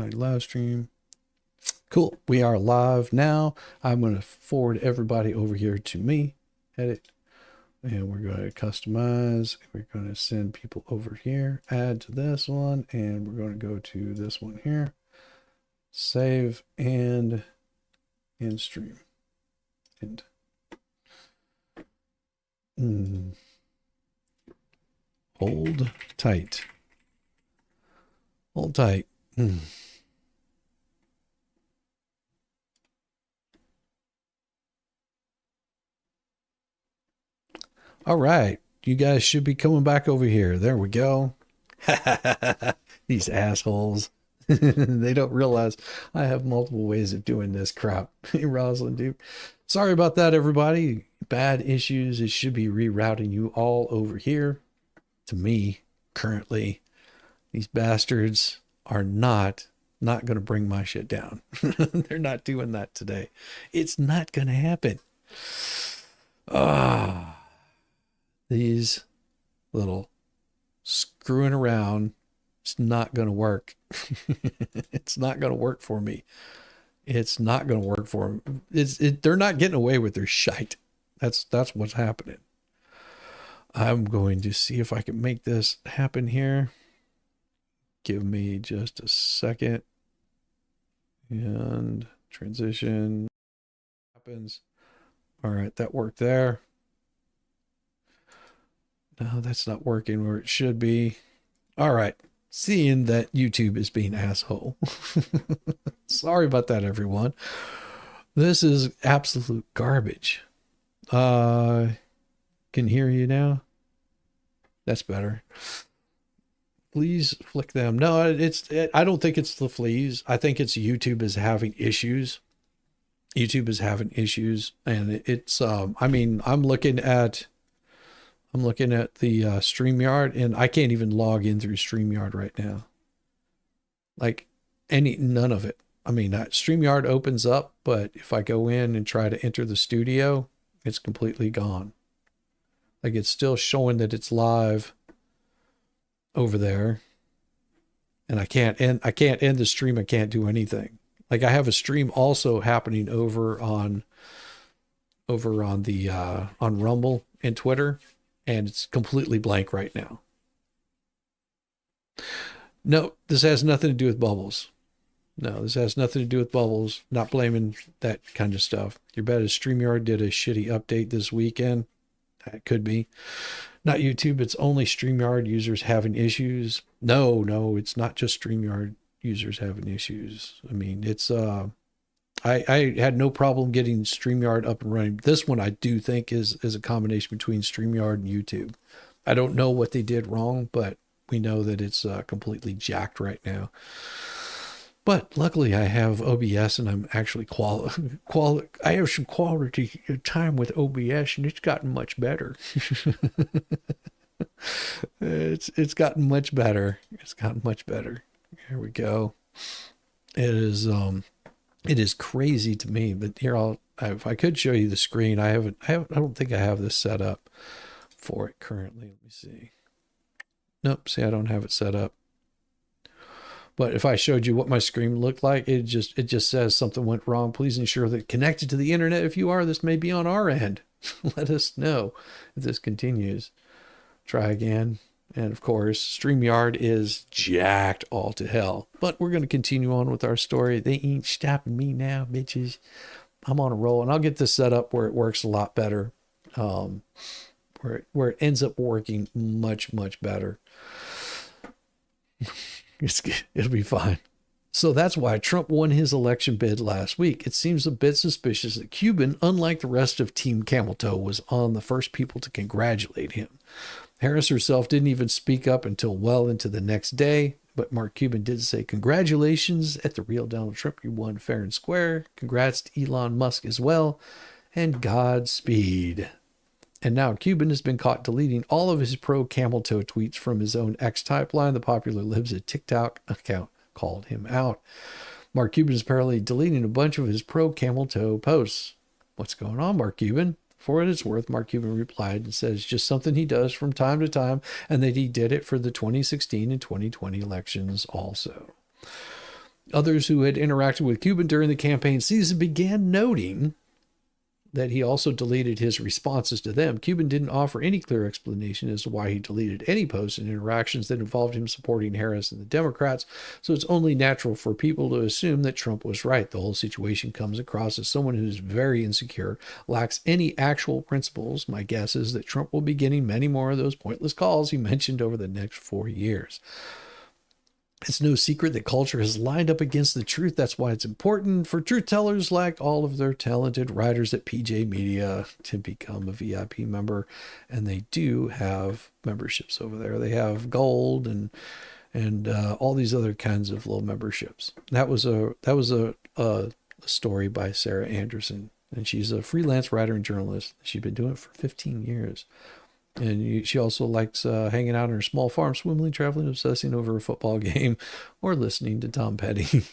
My live stream. Cool. We are live now. I'm going to forward everybody over here to me. Edit. And we're going to customize. We're going to send people over here. Add to this one. And we're going to go to this one here. Save and stream. And hold tight. Hold tight. All right. You guys should be coming back over here. There we go. These assholes. They don't realize I have multiple ways of doing this crap. Hey, Rosalind, dude. Sorry about that, everybody. Bad issues. It should be rerouting you all over here to me currently. These bastards are not going to bring my shit down. They're not doing that today. It's not going to happen. These little screwing around, it's not going to work. It's not going to work for me. It's not going to work for them. They're not getting away with their shite. That's what's happening. I'm going to see if I can make this happen here. Give me just a second. And transition happens. All right, that worked there. No, that's not working where it should be. All right. Seeing that YouTube is being asshole. Sorry about that, everyone. This is absolute garbage. Can hear you now. That's better. Please flick them. No, I don't think it's the fleas. I think it's YouTube is having issues. YouTube is having issues, and it's I mean, I'm looking at the StreamYard, and I can't even log in through StreamYard right now. Like none of it. I mean, StreamYard opens up, but if I go in and try to enter the studio, it's completely gone. Like it's still showing that it's live over there. And I can't end the stream. I can't do anything. Like I have a stream also happening over on the on Rumble and Twitter. And it's completely blank right now. No, this has nothing to do with bubbles. No, this has nothing to do with bubbles. Not blaming that kind of stuff. Your bet is StreamYard did a shitty update this weekend. That could be. Not YouTube. It's only StreamYard users having issues. No, it's not just StreamYard users having issues. I mean, it's I had no problem getting StreamYard up and running. This one I do think is a combination between StreamYard and YouTube. I don't know what they did wrong, but we know that it's completely jacked right now. But luckily I have OBS, and I'm actually I have some quality time with OBS, and it's gotten much better. It's gotten much better. It's gotten much better. Here we go. It is crazy to me, but here if I could show you the screen, I don't think I have this set up for it currently. Let me see. Nope. See, I don't have it set up. But if I showed you what my screen looked like, it just says something went wrong. Please ensure that connected to the internet. If you are, this may be on our end. Let us know if this continues. Try again. And of course, StreamYard is jacked all to hell. But we're going to continue on with our story. They ain't stopping me now, bitches. I'm on a roll, and I'll get this set up where it works a lot better. Where it ends up working much, much better. It'll be fine. So that's why Trump won his election bid last week. It seems a bit suspicious that Cuban, unlike the rest of Team Camel Toe, was on the first people to congratulate him. Harris herself didn't even speak up until well into the next day, but Mark Cuban did say, "Congratulations at the real Donald Trump. You won fair and square. Congrats to Elon Musk as well. And Godspeed." And now Cuban has been caught deleting all of his pro-Camel Toe tweets from his own X timeline. The popular Libs at TikTok account called him out. Mark Cuban is apparently deleting a bunch of his pro-Camel Toe posts. What's going on, Mark Cuban? For what it's worth, Mark Cuban replied and says just something he does from time to time, and that he did it for the 2016 and 2020 elections also. Others who had interacted with Cuban during the campaign season began noting that he also deleted his responses to them. Cuban didn't offer any clear explanation as to why he deleted any posts and interactions that involved him supporting Harris and the Democrats, so it's only natural for people to assume that Trump was right. The whole situation comes across as someone who's very insecure, lacks any actual principles. My guess is that Trump will be getting many more of those pointless calls he mentioned over the next 4 years. It's no secret that culture has lined up against the truth. That's why it's important for truth tellers like all of their talented writers at PJ Media to become a VIP member. And they do have memberships over there. They have gold and all these other kinds of little memberships. That was a story by Sarah Anderson, and she's a freelance writer and journalist. She's been doing it for 15 years. And she also likes hanging out on her small farm, swimming, traveling, obsessing over a football game, or listening to Tom Petty.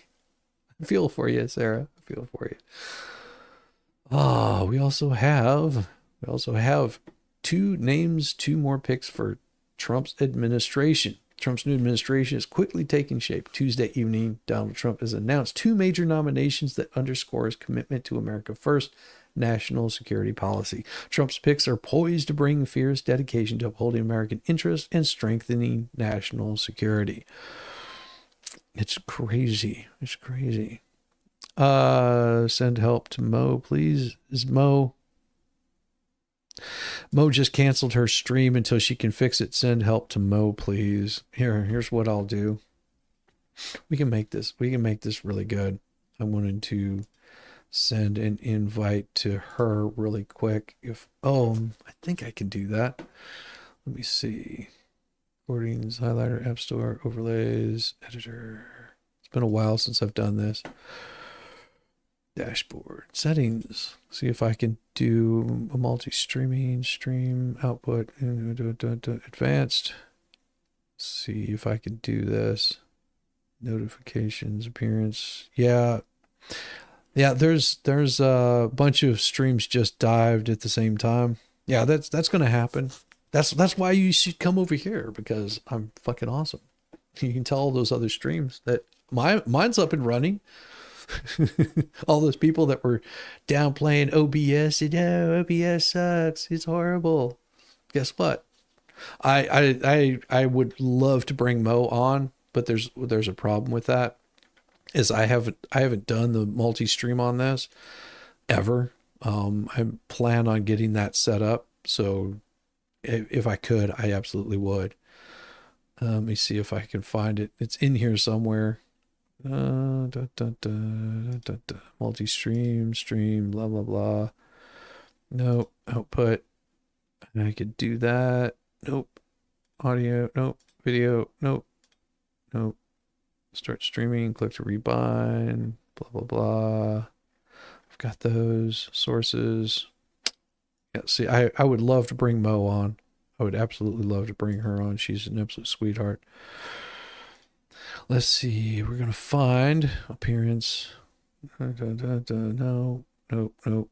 I feel for you, Sarah. I feel for you. We also have two more picks for Trump's administration. Trump's new administration is quickly taking shape. Tuesday evening, Donald Trump has announced 2 major nominations that underscore his commitment to America First national security policy. Trump's picks are poised to bring fierce dedication to upholding American interests and strengthening national security. It's crazy. It's crazy. Send help to Mo, please. Is Mo just canceled her stream until she can fix it. Send help to Mo, please. Here's what I'll do. We can make this really good. I'm going to send an invite to her really quick. I think I can do that. Let me see. Recordings, highlighter, app store, overlays, editor. It's been a while since I've done this. Dashboard, settings. See if I can do a multi-streaming, stream, output, advanced. See if I can do this. Notifications, appearance. Yeah, there's a bunch of streams just dived at the same time. Yeah, that's going to happen. That's why you should come over here, because I'm fucking awesome. You can tell all those other streams that mine's up and running. All those people that were downplaying OBS, OBS sucks, it's horrible. Guess what? I would love to bring Mo on, but there's a problem with that. Is I haven't done the multi-stream on this ever. I plan on getting that set up, so if I could, I absolutely would. Let me see if I can find it. It's in here somewhere. Multi-stream, stream, blah blah blah. Nope. Output. I could do that. Nope. Audio. Nope. Video. Nope. Start streaming, click to rebind, blah, blah, blah. I've got those sources. Yeah, see, I would love to bring Mo on. I would absolutely love to bring her on. She's an absolute sweetheart. Let's see. We're going to find appearance. No, nope.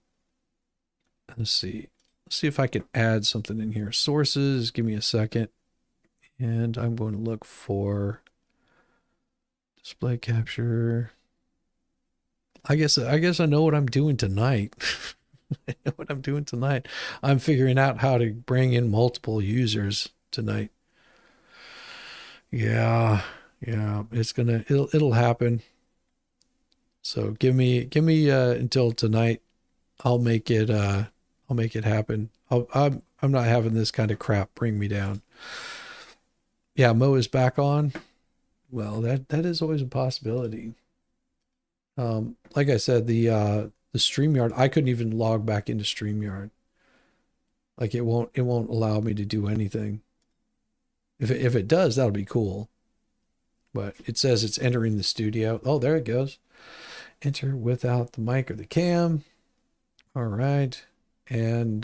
Let's see. Let's see if I can add something in here. Sources, give me a second. And I'm going to look for display capture. I guess I know what I'm doing tonight. I know what I'm doing tonight. I'm figuring out how to bring in multiple users tonight. Yeah. It'll happen. So give me until tonight. I'll make it happen. I'm not having this kind of crap bring me down. Yeah, Mo is back on. Well, that is always a possibility. Like I said, the StreamYard, I couldn't even log back into StreamYard. Like it won't allow me to do anything. If it does, that'll be cool. But it says it's entering the studio. Oh, there it goes. Enter without the mic or the cam. All right. And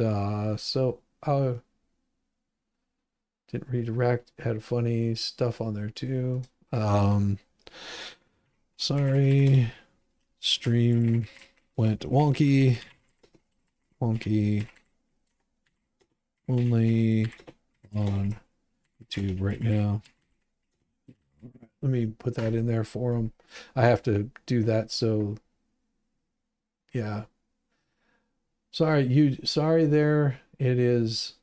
so I didn't redirect. Had funny stuff on there too. Sorry. Stream went wonky. Only on YouTube right now. Let me put that in there for them. I have to do that. So yeah, sorry there. It is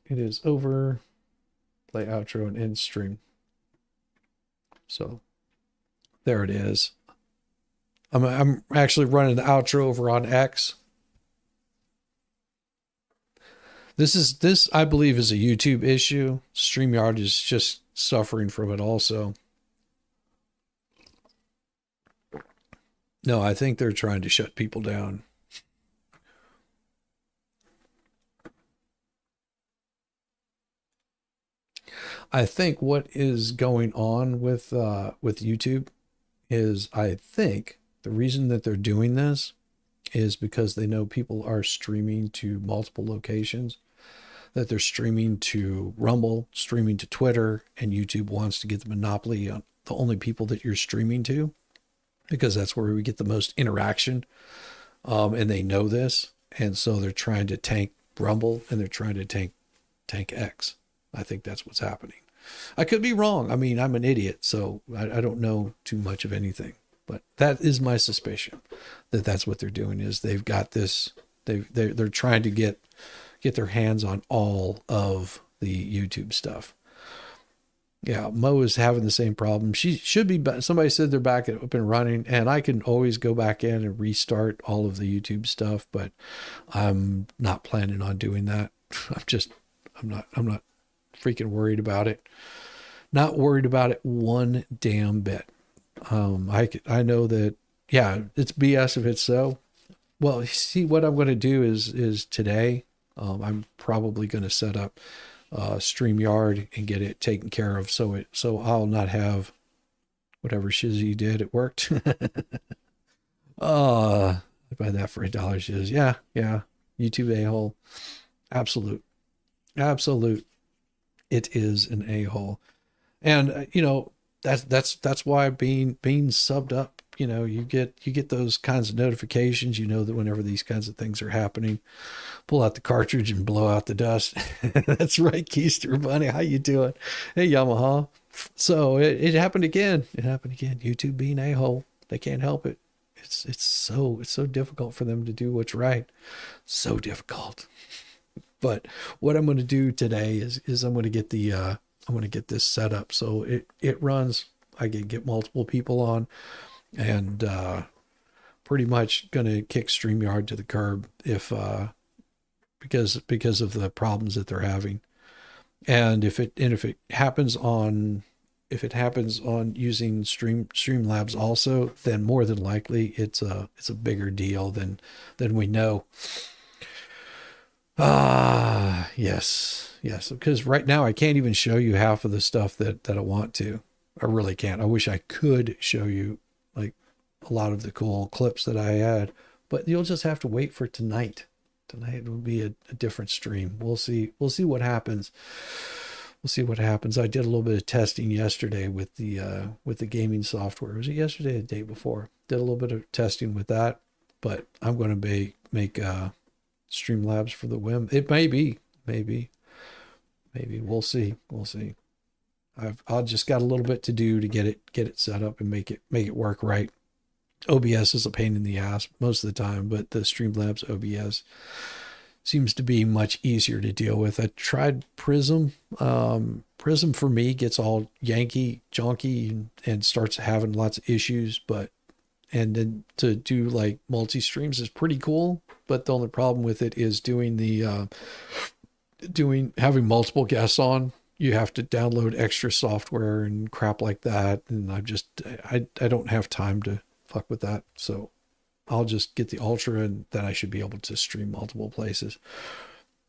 over, play outro and end stream. So there it is. I'm actually running the outro over on X. This I believe is a YouTube issue. StreamYard is just suffering from it also. No, I think they're trying to shut people down. I think what is going on with YouTube is, I think the reason that they're doing this is because they know people are streaming to multiple locations, that they're streaming to Rumble, streaming to Twitter, and YouTube wants to get the monopoly on the only people that you're streaming to, because that's where we get the most interaction. And they know this. And so they're trying to tank Rumble and they're trying to tank X. I think that's what's happening. I could be wrong. I mean, I'm an idiot, so I don't know too much of anything, but that is my suspicion, that that's what they're doing. Is they've got this, they're trying to get their hands on all of the YouTube stuff. Yeah, Mo is having the same problem. She should be back. Somebody said they're back up and running, and I can always go back in and restart all of the YouTube stuff, but I'm not planning on doing that. I'm not freaking worried about it. Not worried about it one damn bit. I know that, yeah, it's BS if it's so. Well, see, what I'm going to do is today, I'm probably going to set up StreamYard and get it taken care of, so I'll not have whatever shizzy did. It worked. I buy that for $1 shiz. Yeah. YouTube a-hole. Absolute. It is an a-hole. And that's why being subbed up, you get those kinds of notifications, that whenever these kinds of things are happening, pull out the cartridge and blow out the dust. That's right, Keister Bunny. How you doing? Hey, Yamaha. So it happened again. YouTube being a-hole. They can't help it. It's so difficult for them to do what's right. So difficult. But what I'm going to do today is I'm going to get this set up so it runs. I can get multiple people on, and pretty much going to kick StreamYard to the curb because of the problems that they're having. And if it happens on using Streamlabs also, then more than likely it's a bigger deal than we know. Yes. Because right now I can't even show you half of the stuff that I want to. I really can't. I wish I could show you like a lot of the cool clips that I had, but you'll just have to wait for tonight. Tonight will be a different stream. We'll see what happens. I did a little bit of testing yesterday with the gaming software. Was it yesterday or the day before? Did a little bit of testing with that, but I'm going to make Streamlabs for the whim. It may be, maybe. We'll see. I've just got a little bit to do to get it set up and make it work right. OBS is a pain in the ass most of the time, but the Streamlabs OBS seems to be much easier to deal with. I tried Prism. Prism for me gets all janky and starts having lots of issues, and then to do like multi-streams is pretty cool. But the only problem with it is having multiple guests on. You have to download extra software and crap like that. And I don't have time to fuck with that. So I'll just get the Ultra, and then I should be able to stream multiple places.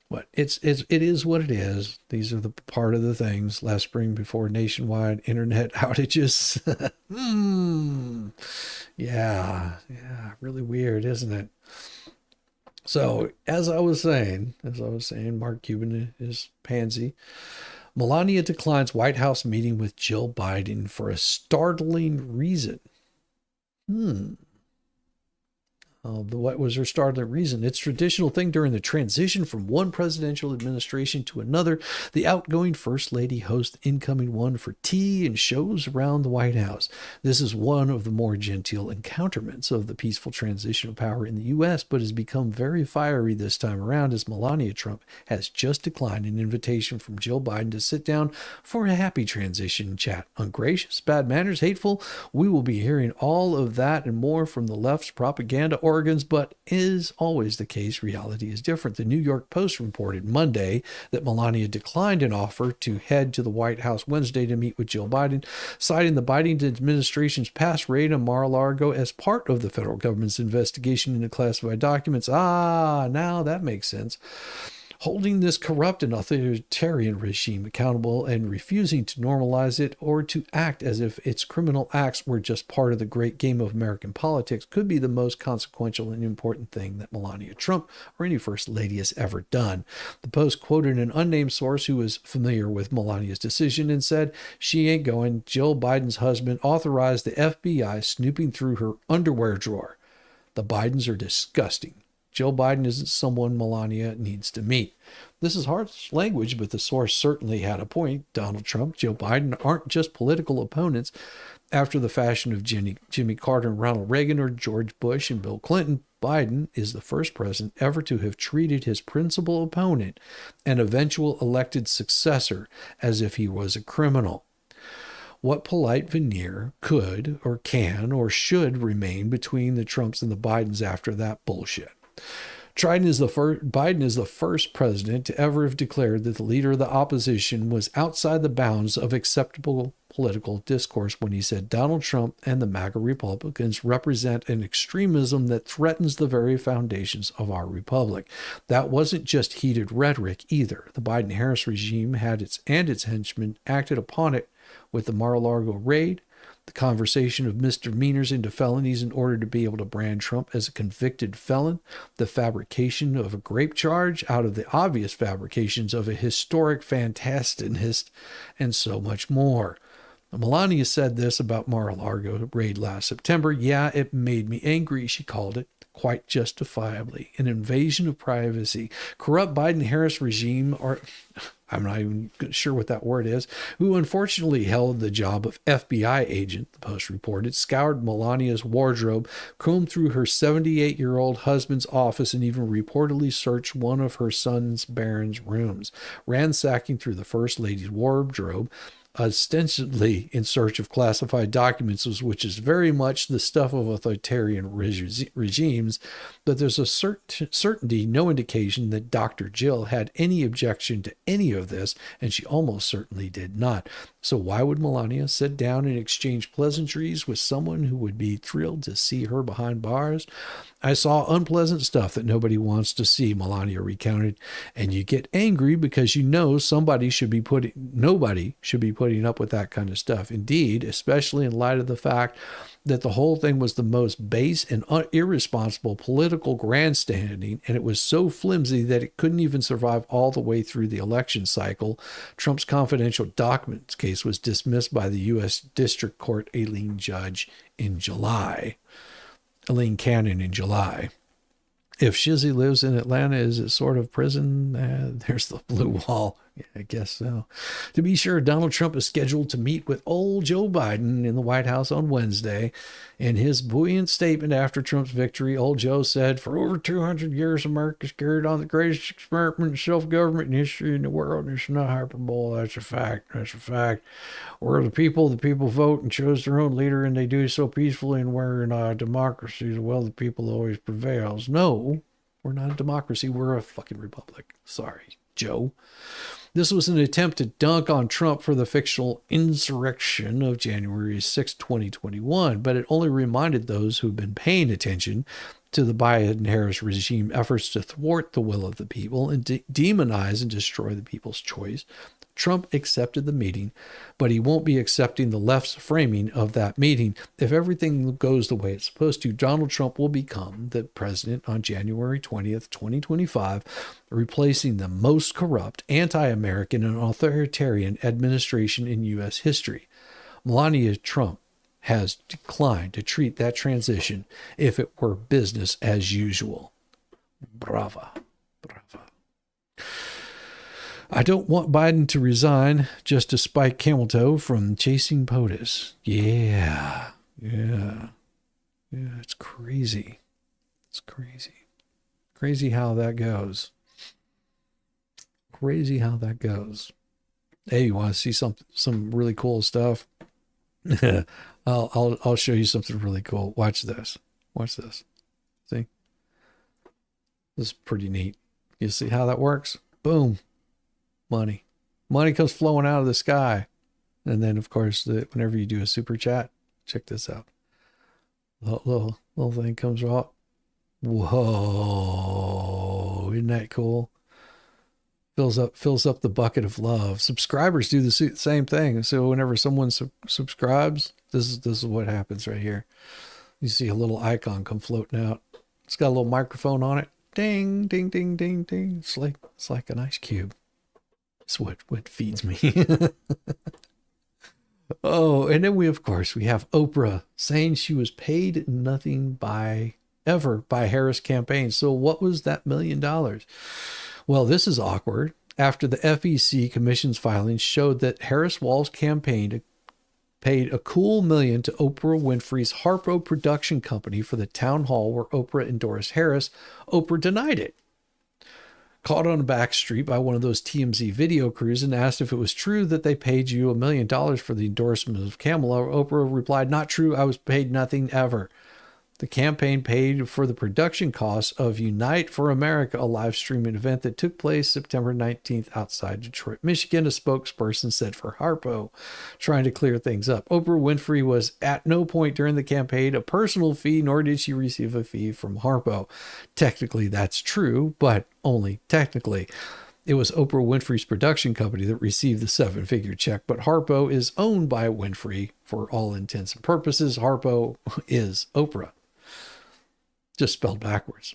But it is what it is. These are the part of the things. Last spring before nationwide internet outages. Yeah, really weird, isn't it? So as I was saying, Mark Cuban is pansy. Melania declines White House meeting with Jill Biden for a startling reason. What was her startling reason? It's a traditional thing during the transition from one presidential administration to another. The outgoing First Lady hosts the incoming one for tea and shows around the White House. This is one of the more genteel encounterments of the peaceful transition of power in the U.S., but has become very fiery this time around as Melania Trump has just declined an invitation from Jill Biden to sit down for a happy transition chat. Ungracious, bad manners, hateful. We will be hearing all of that and more from the left's propaganda organs, but is always the case, reality is different. The New York Post reported Monday that Melania declined an offer to head to the White House Wednesday to meet with Jill Biden, citing the Biden administration's past raid on Mar-a-Lago as part of the federal government's investigation into classified documents. Now that makes sense. Holding this corrupt and authoritarian regime accountable and refusing to normalize it or to act as if its criminal acts were just part of the great game of American politics could be the most consequential and important thing that Melania Trump or any First Lady has ever done. The Post quoted an unnamed source who was familiar with Melania's decision and said, "She ain't going. Jill Biden's husband authorized the FBI snooping through her underwear drawer. The Bidens are disgusting. Joe Biden isn't someone Melania needs to meet." This is harsh language, but the source certainly had a point. Donald Trump, Joe Biden aren't just political opponents. After the fashion of Jimmy Carter and Ronald Reagan or George Bush and Bill Clinton, Biden is the first president ever to have treated his principal opponent and eventual elected successor as if he was a criminal. What polite veneer could or can or should remain between the Trumps and the Bidens after that bullshit? Biden is the first president to ever have declared that the leader of the opposition was outside the bounds of acceptable political discourse when he said Donald Trump and the MAGA Republicans represent an extremism that threatens the very foundations of our republic. That wasn't just heated rhetoric either. The Biden-Harris regime had its henchmen acted upon it with the Mar-a-Lago raid, the conversation of misdemeanors into felonies in order to be able to brand Trump as a convicted felon, the fabrication of a grape charge out of the obvious fabrications of a historic fantasticness, and so much more. Melania said this about Mar-a-Lago raid last September. "Yeah, it made me angry," she called it, quite justifiably. An invasion of privacy. Corrupt Biden-Harris regime, or I'm not even sure what that word is, who unfortunately held the job of FBI agent, the Post reported, scoured Melania's wardrobe, combed through her 78-year-old husband's office, and even reportedly searched one of her son's Barron's rooms, ransacking through the First Lady's wardrobe, ostensibly in search of classified documents, which is very much the stuff of authoritarian regimes, but there's a certainty, no indication that Dr. Jill had any objection to any of this, and she almost certainly did not. So why would Melania sit down and exchange pleasantries with someone who would be thrilled to see her behind bars? "I saw unpleasant stuff that nobody wants to see," Melania recounted, "and you get angry because you know nobody should be putting up with that kind of stuff. Indeed, especially in light of the fact that the whole thing was the most base and irresponsible political grandstanding, and it was so flimsy that it couldn't even survive all the way through the election cycle. Trump's confidential documents case was dismissed by the U.S. District Court Aileen Cannon in July. If Shizzy lives in Atlanta, is it sort of prison? There's the blue wall. Yeah, I guess so. To be sure, Donald Trump is scheduled to meet with old Joe Biden in the White House on Wednesday. In his buoyant statement after Trump's victory, old Joe said, "For over 200 years, America's carried on the greatest experiment in self-government in history in the world. And it's not hyperbole. That's a fact. That's a fact. We're the people vote and chose their own leader, and they do so peacefully, and we're in a democracy. The will of the people always prevails." No, we're not a democracy. We're a fucking republic. Sorry, Joe. This was an attempt to dunk on Trump for the fictional insurrection of January 6, 2021, but it only reminded those who've been paying attention to the Biden-Harris regime efforts to thwart the will of the people and demonize and destroy the people's choice. Trump accepted the meeting, but he won't be accepting the left's framing of that meeting. If everything goes the way it's supposed to, Donald Trump will become the president on January 20th, 2025, replacing the most corrupt, anti-American, and authoritarian administration in U.S. history. Melania Trump has declined to treat that transition if it were business as usual. Brava. Brava. I don't want Biden to resign just to spike camel toe from chasing POTUS. Yeah. It's crazy. It's crazy. Crazy how that goes. Crazy how that goes. Hey, you want to see some really cool stuff? I'll show you something really cool. Watch this. Watch this. See? This is pretty neat. You see how that works? Boom. Money. Money comes flowing out of the sky. And then, of course, whenever you do a super chat, check this out. Little thing comes out. Whoa. Isn't that cool? Fills up the bucket of love. Subscribers do the same thing. So whenever someone subscribes, this is what happens right here. You see a little icon come floating out. It's got a little microphone on it. Ding, ding, ding, ding, ding. It's like an ice cube. It's what feeds me. Oh, and then we have Oprah saying she was paid nothing ever by Harris campaign. So what was that $1 million? Well, this is awkward. After the FEC commission's filings showed that Harris Wall's campaign paid a cool $1 million to Oprah Winfrey's Harpo production company for the town hall where Oprah endorsed Harris, Oprah denied it. Caught on a back street by one of those TMZ video crews and asked if it was true that they paid you $1 million for the endorsement of Kamala, Oprah replied, "Not true. I was paid nothing ever." The campaign paid for the production costs of Unite for America, a live streaming event that took place September 19th outside Detroit, Michigan, a spokesperson said for Harpo, trying to clear things up. Oprah Winfrey was at no point during the campaign a personal fee, nor did she receive a fee from Harpo. Technically, that's true, but only technically. It was Oprah Winfrey's production company that received the 7-figure check, but Harpo is owned by Winfrey for all intents and purposes. Harpo is Oprah. Just spelled backwards.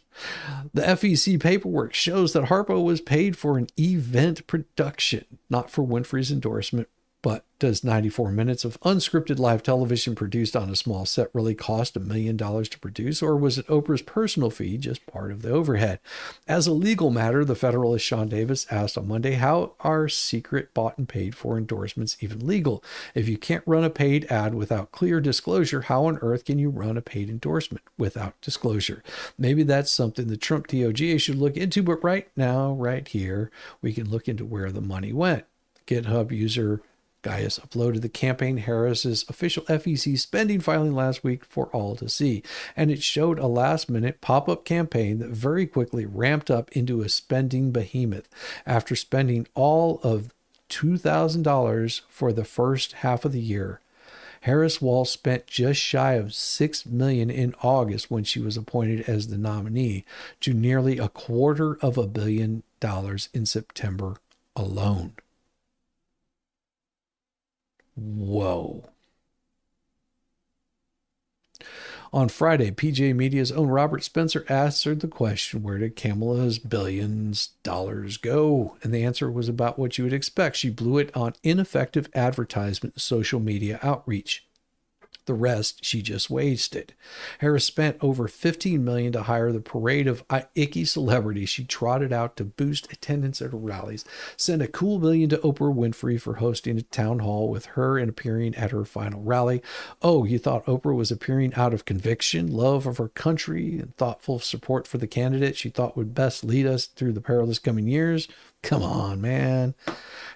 The FEC paperwork shows that Harpo was paid for an event production, not for Winfrey's endorsement. But does 94 minutes of unscripted live television produced on a small set really cost $1 million to produce, or was it Oprah's personal fee, just part of the overhead? As a legal matter, the Federalist Sean Davis asked on Monday, how are secret bought and paid for endorsements even legal? If you can't run a paid ad without clear disclosure, how on earth can you run a paid endorsement without disclosure? Maybe that's something the Trump DOJ should look into, but right now, right here, we can look into where the money went. GitHub user Gaius uploaded the campaign Harris's official FEC spending filing last week for all to see, and it showed a last-minute pop-up campaign that very quickly ramped up into a spending behemoth. After spending all of $2,000 for the first half of the year, Harris Wall spent just shy of $6 million in August when she was appointed as the nominee, to nearly $250 million in September alone. Whoa. On Friday, PJ Media's own Robert Spencer answered the question, where did Kamala's billions dollars go? And the answer was about what you would expect. She blew it on ineffective advertisement and social media outreach. The rest, she just wasted. Harris spent over $15 million to hire the parade of icky celebrities she trotted out to boost attendance at her rallies, sent a cool $1 million to Oprah Winfrey for hosting a town hall with her and appearing at her final rally. Oh, you thought Oprah was appearing out of conviction, love of her country, and thoughtful support for the candidate she thought would best lead us through the perilous coming years? Come on, man.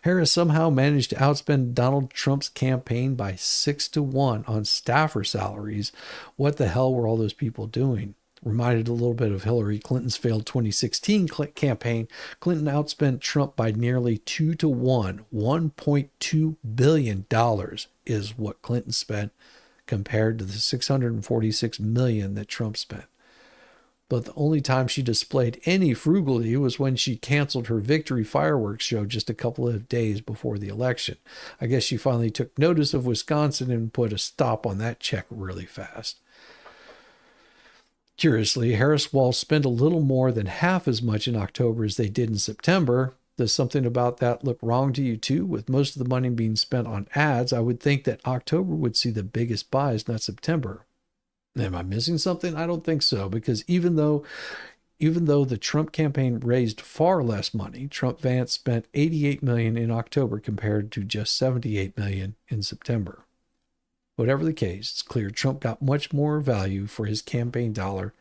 Harris somehow managed to outspend Donald Trump's campaign by 6-1 on staffer salaries. What the hell were all those people doing? Reminded a little bit of Hillary Clinton's failed 2016 campaign. Clinton outspent Trump by nearly 2-1. $1.2 billion is what Clinton spent compared to the $646 million that Trump spent. But the only time she displayed any frugality was when she canceled her victory fireworks show just a couple of days before the election. I guess she finally took notice of Wisconsin and put a stop on that check really fast. Curiously, Harris Wall spent a little more than half as much in October as they did in September. Does something about that look wrong to you too? With most of the money being spent on ads, I would think that October would see the biggest buys, not September. Am I missing something? I don't think so, because even though the Trump campaign raised far less money, Trump Vance spent $88 million in October compared to just $78 million in September. Whatever the case, it's clear Trump got much more value for his campaign dollar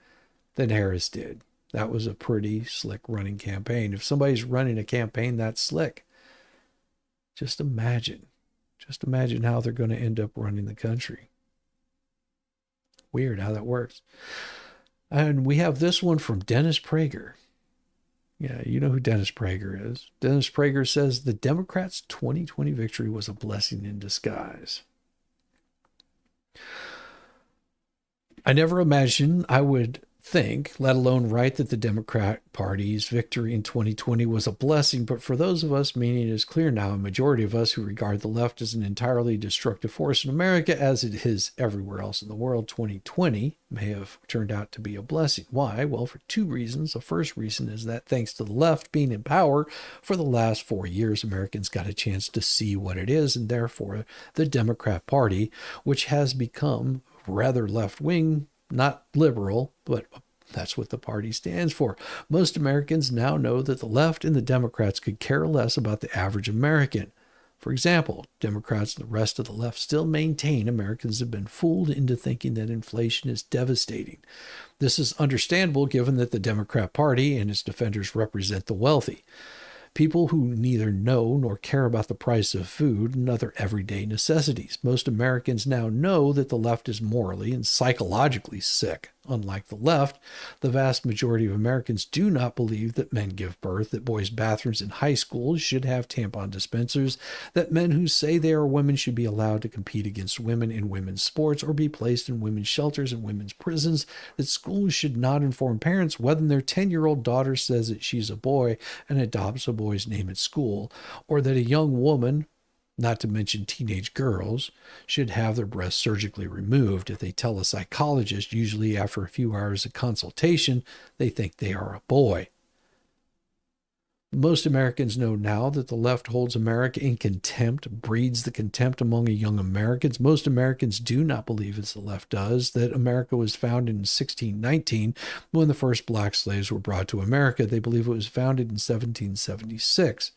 than Harris did. That was a pretty slick running campaign. If somebody's running a campaign that slick, just imagine how they're going to end up running the country. Weird how that works. And we have this one from Dennis Prager. Yeah, you know who Dennis Prager is. Dennis Prager says the Democrats' 2020 victory was a blessing in disguise. I never imagined I would think, let alone write, that the Democrat Party's victory in 2020 was a blessing, but for those of us, meaning it is clear now, a majority of us who regard the left as an entirely destructive force in America, as it is everywhere else in the world, 2020 may have turned out to be a blessing. Why? Well, for two reasons. The first reason is that thanks to the left being in power for the last 4 years, Americans got a chance to see what it is, and therefore the Democrat Party, which has become rather left-wing, not liberal, but that's what the party stands for. Most Americans now know that the left and the Democrats could care less about the average American. For example, Democrats and the rest of the left still maintain Americans have been fooled into thinking that inflation is devastating. This is understandable given that the Democrat Party and its defenders represent the wealthy. People who neither know nor care about the price of food and other everyday necessities. Most Americans now know that the left is morally and psychologically sick. Unlike the left, the vast majority of Americans do not believe that men give birth, that boys' bathrooms in high schools should have tampon dispensers, that men who say they are women should be allowed to compete against women in women's sports or be placed in women's shelters and women's prisons, that schools should not inform parents whether their 10-year-old daughter says that she's a boy and adopts a boy's name at school, or that a young woman, not to mention teenage girls, should have their breasts surgically removed. If they tell a psychologist, usually after a few hours of consultation, they think they are a boy. Most Americans know now that the left holds America in contempt, breeds the contempt among young Americans. Most Americans do not believe, as the left does, that America was founded in 1619 when the first black slaves were brought to America. They believe it was founded in 1776.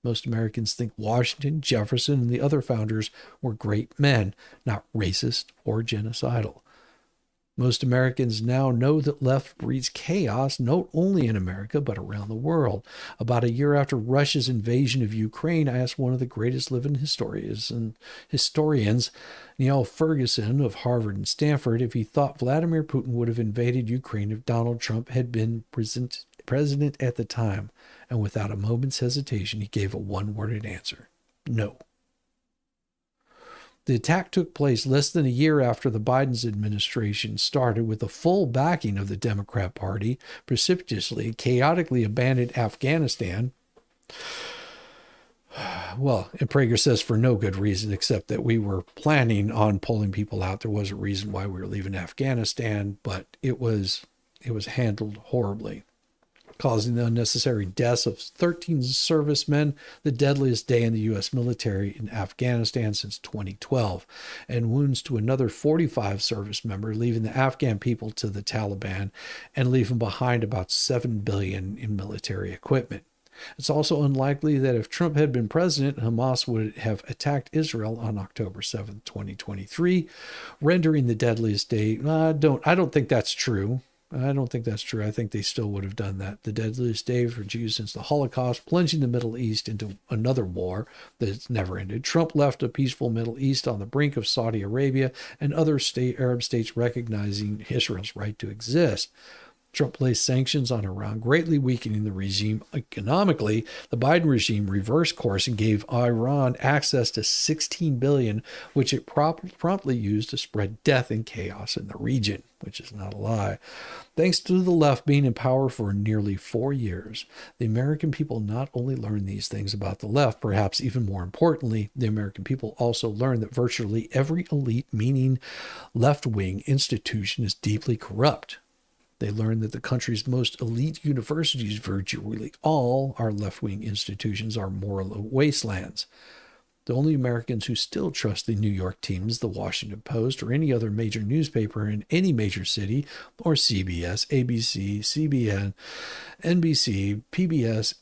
Most Americans think Washington, Jefferson, and the other founders were great men, not racist or genocidal. Most Americans now know that left breeds chaos not only in America, but around the world. About a year after Russia's invasion of Ukraine, I asked one of the greatest living historians, Neil Ferguson of Harvard and Stanford, if he thought Vladimir Putin would have invaded Ukraine if Donald Trump had been president at the time. And without a moment's hesitation, he gave a one-worded answer: no. The attack took place less than a year after the Biden's administration started, with the full backing of the Democrat Party, precipitously, chaotically abandoned Afghanistan. Well, and Prager says for no good reason, except that we were planning on pulling people out. There was a reason why we were leaving Afghanistan, but it was handled horribly, causing the unnecessary deaths of 13 servicemen, the deadliest day in the U.S. military in Afghanistan since 2012, and wounds to another 45 service members, leaving the Afghan people to the Taliban and leaving behind about $7 billion in military equipment. It's also unlikely that if Trump had been president, Hamas would have attacked Israel on October 7th, 2023, rendering the deadliest day. I don't think that's true. I don't think that's true. I think they still would have done that. The deadliest day for Jews since the Holocaust, plunging the Middle East into another war that's never ended. Trump left a peaceful Middle East on the brink of Saudi Arabia and other Arab states recognizing Israel's right to exist. Trump placed sanctions on Iran, greatly weakening the regime economically. The Biden regime reversed course and gave Iran access to $16 billion, which it promptly used to spread death and chaos in the region, which is not a lie. Thanks to the left being in power for nearly 4 years, the American people not only learned these things about the left, perhaps even more importantly, the American people also learned that virtually every elite, meaning left-wing institution, is deeply corrupt. They learned that the country's most elite universities, virtually all our left-wing institutions, are moral wastelands. The only Americans who still trust the New York Times, the Washington Post, or any other major newspaper in any major city, or CBS, ABC, CBN, NBC, PBS,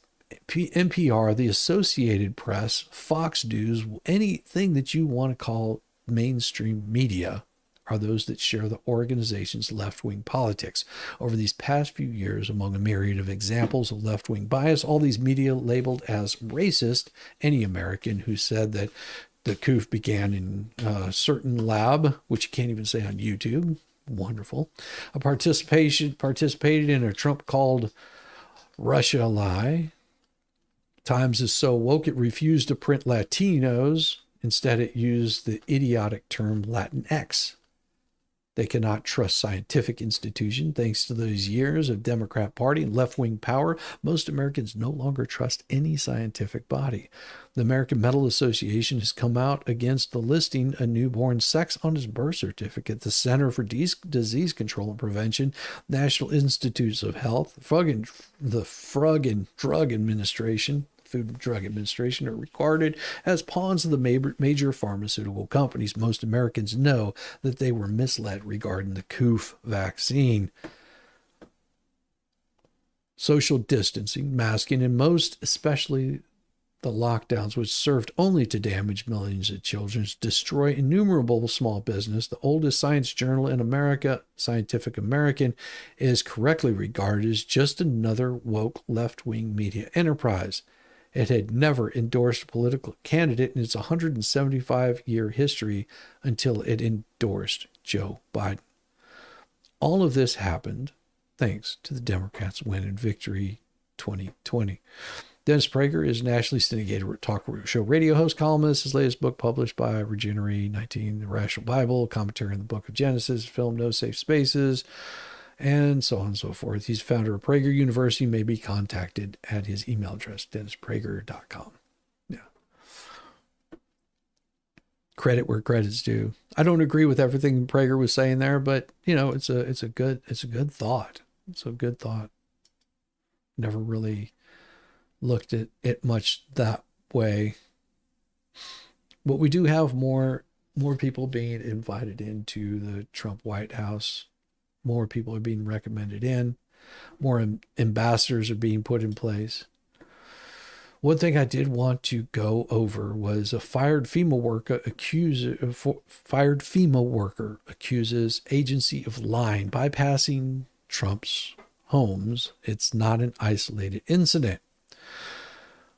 NPR, the Associated Press, Fox News, anything that you want to call mainstream media, are those that share the organization's left-wing politics. Over these past few years, among a myriad of examples of left-wing bias, all these media labeled as racist any American who said that the coup began in a certain lab, which you can't even say on YouTube. Wonderful. Participated in a Trump-called Russia lie. Times is so woke it refused to print Latinos. Instead, it used the idiotic term Latinx. They cannot trust scientific institutions. Thanks to those years of Democrat Party and left-wing power, most Americans no longer trust any scientific body. The American Medical Association has come out against the listing a newborn's sex on his birth certificate. The Center for Disease Control and Prevention, National Institutes of Health, the Food and Drug Administration are regarded as pawns of the major pharmaceutical companies. Most Americans know that they were misled regarding the COOF vaccine. Social distancing, masking, and most especially the lockdowns, which served only to damage millions of children, destroy innumerable small business. The oldest science journal in America, Scientific American, is correctly regarded as just another woke left-wing media enterprise. It had never endorsed a political candidate in its 175-year history until it endorsed Joe Biden. All of this happened thanks to the Democrats' win and victory 2020. Dennis Prager is a nationally syndicated talk show radio host, columnist. His latest book, published by Regenery 19, The Rational Bible, commentary on the Book of Genesis, film No Safe Spaces, and so on and so forth. He's founder of Prager University, may be contacted at his email address, dennisprager.com. Yeah. Credit where credit's due. I don't agree with everything Prager was saying there, but it's a good thought. It's a good thought. Never really looked at it much that way. But we do have more people being invited into the Trump White House. More people are being recommended in. More ambassadors are being put in place. One thing I did want to go over was a fired FEMA worker accuses agency of lying, bypassing Trump's homes. It's not an isolated incident.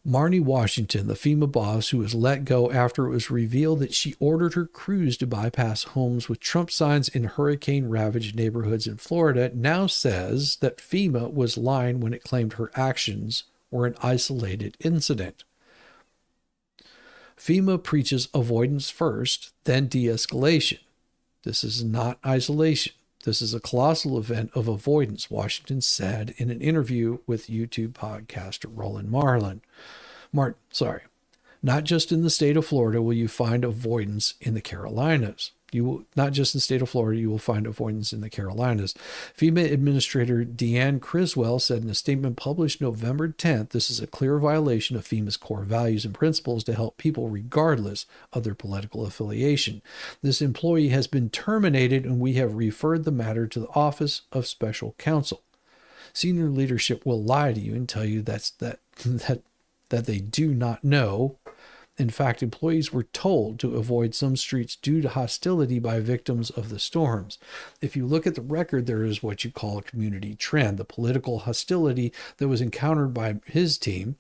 Marnie Washington, the FEMA boss who was let go after it was revealed that she ordered her crews to bypass homes with Trump signs in hurricane-ravaged neighborhoods in Florida, now says that FEMA was lying when it claimed her actions were an isolated incident. FEMA preaches avoidance first, then de-escalation. This is not isolation. This is a colossal event of avoidance, Washington said in an interview with YouTube podcaster Roland Martin. Not just in the state of Florida will you find avoidance in the Carolinas. Not just in the state of Florida, you will find avoidance in the Carolinas. FEMA Administrator Deanne Criswell said in a statement published November 10th, this is a clear violation of FEMA's core values and principles to help people regardless of their political affiliation. This employee has been terminated and we have referred the matter to the Office of Special Counsel. Senior leadership will lie to you and tell you that they do not know. In fact, employees were told to avoid some streets due to hostility by victims of the storms. If you look at the record, there is what you call a community trend, the political hostility that was encountered by his team.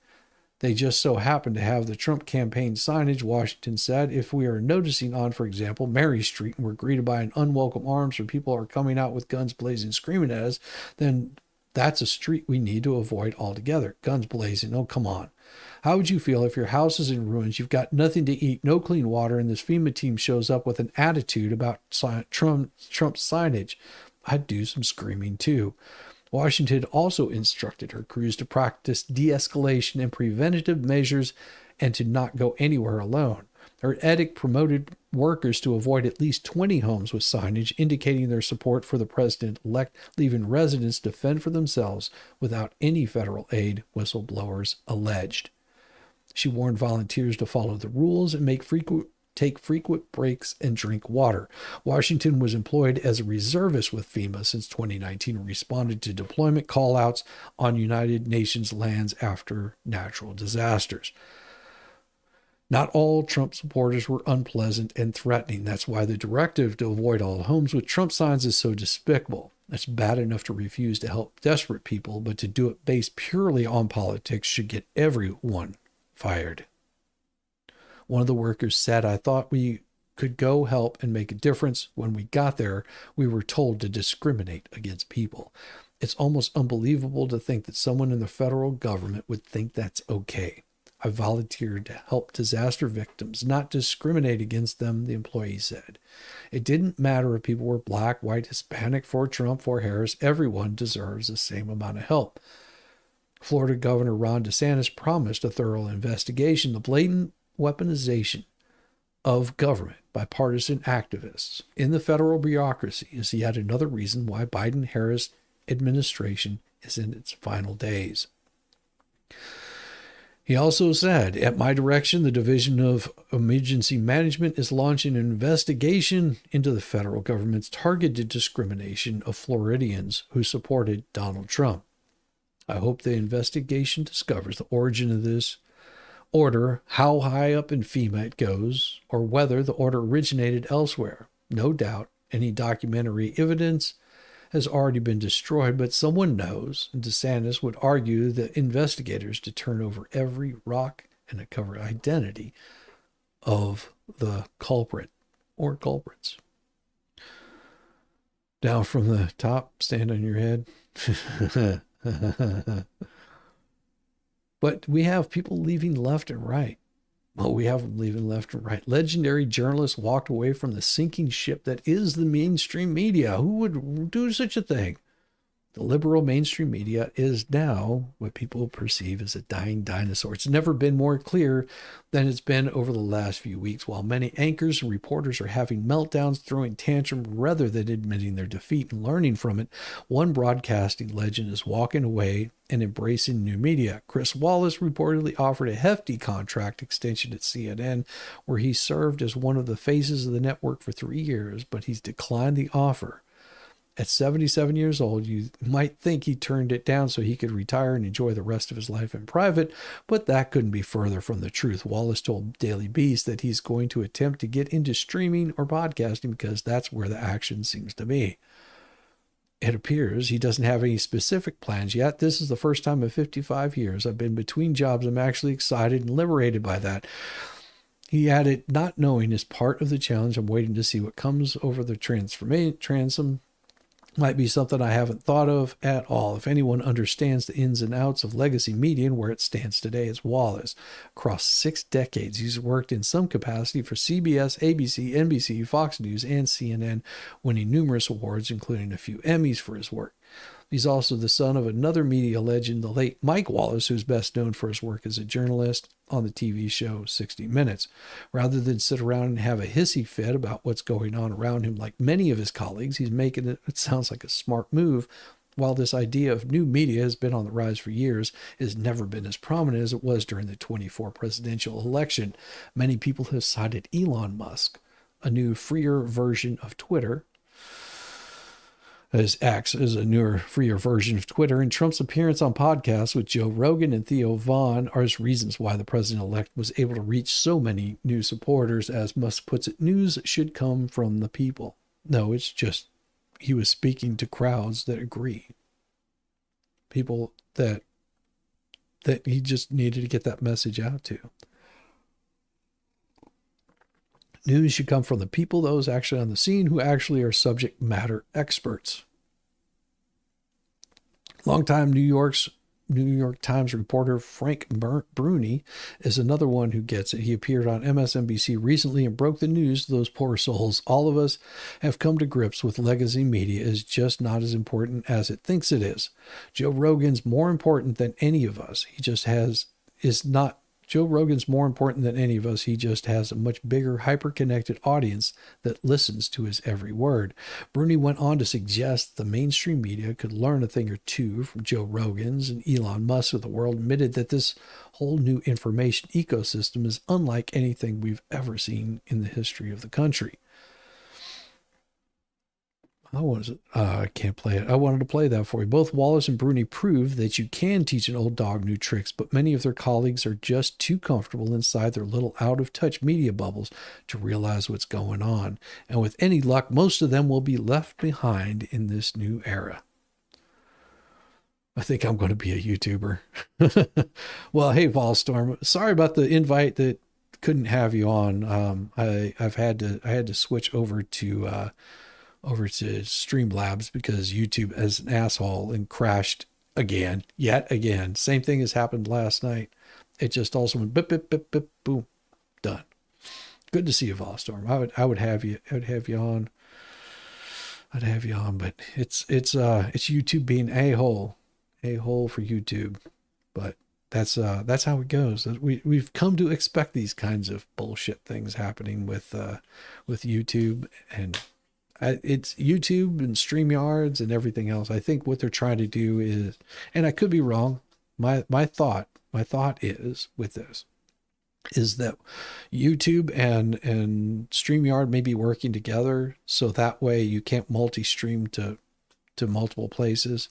They just so happened to have the Trump campaign signage, Washington said. If we are noticing on, for example, Mary Street, and we're greeted by an unwelcome arms where people are coming out with guns blazing, screaming at us, then that's a street we need to avoid altogether. Guns blazing, oh, come on. How would you feel if your house is in ruins, you've got nothing to eat, no clean water, and this FEMA team shows up with an attitude about Trump's signage? I'd do some screaming too. Washington also instructed her crews to practice de-escalation and preventative measures and to not go anywhere alone. Her edict promoted workers to avoid at least 20 homes with signage indicating their support for the president-elect, leaving residents to fend for themselves without any federal aid, whistleblowers alleged. She warned volunteers to follow the rules and take frequent breaks and drink water. Washington was employed as a reservist with FEMA since 2019 and responded to deployment call-outs on United Nations lands after natural disasters. Not all Trump supporters were unpleasant and threatening. That's why the directive to avoid all homes with Trump signs is so despicable. It's bad enough to refuse to help desperate people, but to do it based purely on politics should get everyone fired. One of the workers said, "I thought we could go help and make a difference. When we got there, we were told to discriminate against people. It's almost unbelievable to think that someone in the federal government would think that's okay. I volunteered to help disaster victims, not discriminate against them," the employee said. It didn't matter if people were black, white, Hispanic, for Trump, for Harris. Everyone deserves the same amount of help. Florida Governor Ron DeSantis promised a thorough investigation. The blatant weaponization of government by partisan activists in the federal bureaucracy is yet another reason why Biden-Harris administration is in its final days. He also said, "At my direction, the Division of Emergency Management is launching an investigation into the federal government's targeted discrimination of Floridians who supported Donald Trump. I hope the investigation discovers the origin of this order, how high up in FEMA it goes, or whether the order originated elsewhere. No doubt any documentary evidence has already been destroyed, but someone knows." And DeSantis would argue that investigators to turn over every rock and uncover identity of the culprit or culprits. Down from the top, stand on your head. But we have people leaving left and right. Well, we have them leaving left and right. Legendary journalists walked away from the sinking ship that is the mainstream media. Who would do such a thing? The liberal mainstream media is now what people perceive as a dying dinosaur. It's never been more clear than it's been over the last few weeks. While many anchors and reporters are having meltdowns, throwing tantrums rather than admitting their defeat and learning from it, one broadcasting legend is walking away and embracing new media. Chris Wallace reportedly offered a hefty contract extension at CNN, where he served as one of the faces of the network for 3 years, but he's declined the offer. At 77 years old, you might think he turned it down so he could retire and enjoy the rest of his life in private, but that couldn't be further from the truth. Wallace told Daily Beast that he's going to attempt to get into streaming or podcasting because that's where the action seems to be. It appears he doesn't have any specific plans yet. "This is the first time in 55 years I've been between jobs. I'm actually excited and liberated by that." He added, "Not knowing is part of the challenge. I'm waiting to see what comes over the transom. Might be something I haven't thought of at all. If anyone understands the ins and outs of legacy media and where it stands today, it's Wallace. Across 6 decades, he's worked in some capacity for CBS, ABC, NBC, Fox News, and CNN, winning numerous awards, including a few Emmys for his work. He's also the son of another media legend, the late Mike Wallace, who's best known for his work as a journalist on the TV show 60 Minutes. Rather than sit around and have a hissy fit about what's going on around him like many of his colleagues, he's making it sounds like a smart move. While this idea of new media has been on the rise for years, it has never been as prominent as it was during the 24 presidential election. Many people have cited Elon Musk, a new freer version of Twitter, as X is a newer, freer version of Twitter, and Trump's appearance on podcasts with Joe Rogan and Theo Vaughn are as reasons why the president-elect was able to reach so many new supporters. As Musk puts it, news should come from the people. No, it's just he was speaking to crowds that agree. People that he just needed to get that message out to. News should come from the people, those actually on the scene, who actually are subject matter experts. Longtime New York Times reporter Frank Bruni is another one who gets it. He appeared on MSNBC recently and broke the news to those poor souls. All of us have come to grips with legacy media is just not as important as it thinks it is. Joe Rogan's more important than any of us. He just is not Joe Rogan's more important than any of us. He just has a much bigger, hyper-connected audience that listens to his every word. Bruni went on to suggest the mainstream media could learn a thing or two from Joe Rogan's, and Elon Musk of the world admitted that this whole new information ecosystem is unlike anything we've ever seen in the history of the country. I can't play it. I wanted to play that for you. Both Wallace and Bruni prove that you can teach an old dog new tricks, but many of their colleagues are just too comfortable inside their little out-of-touch media bubbles to realize what's going on. And with any luck, most of them will be left behind in this new era. I think I'm going to be a YouTuber. Well, hey, Volstorm, sorry about the invite that couldn't have you on. I had to switch over to Streamlabs because YouTube as an asshole and crashed yet again. Same thing has happened last night. It just also went bip, bip, bip, bip, boom, done. Good to see you, Volstorm. I would have you on. I'd have you on, but it's YouTube being a hole for YouTube. But that's how it goes. We've come to expect these kinds of bullshit things happening with YouTube, and it's YouTube and StreamYards and everything else. I think what they're trying to do is, and I could be wrong, my thought is with this is that YouTube and StreamYard may be working together, so that way you can't multi-stream to multiple places,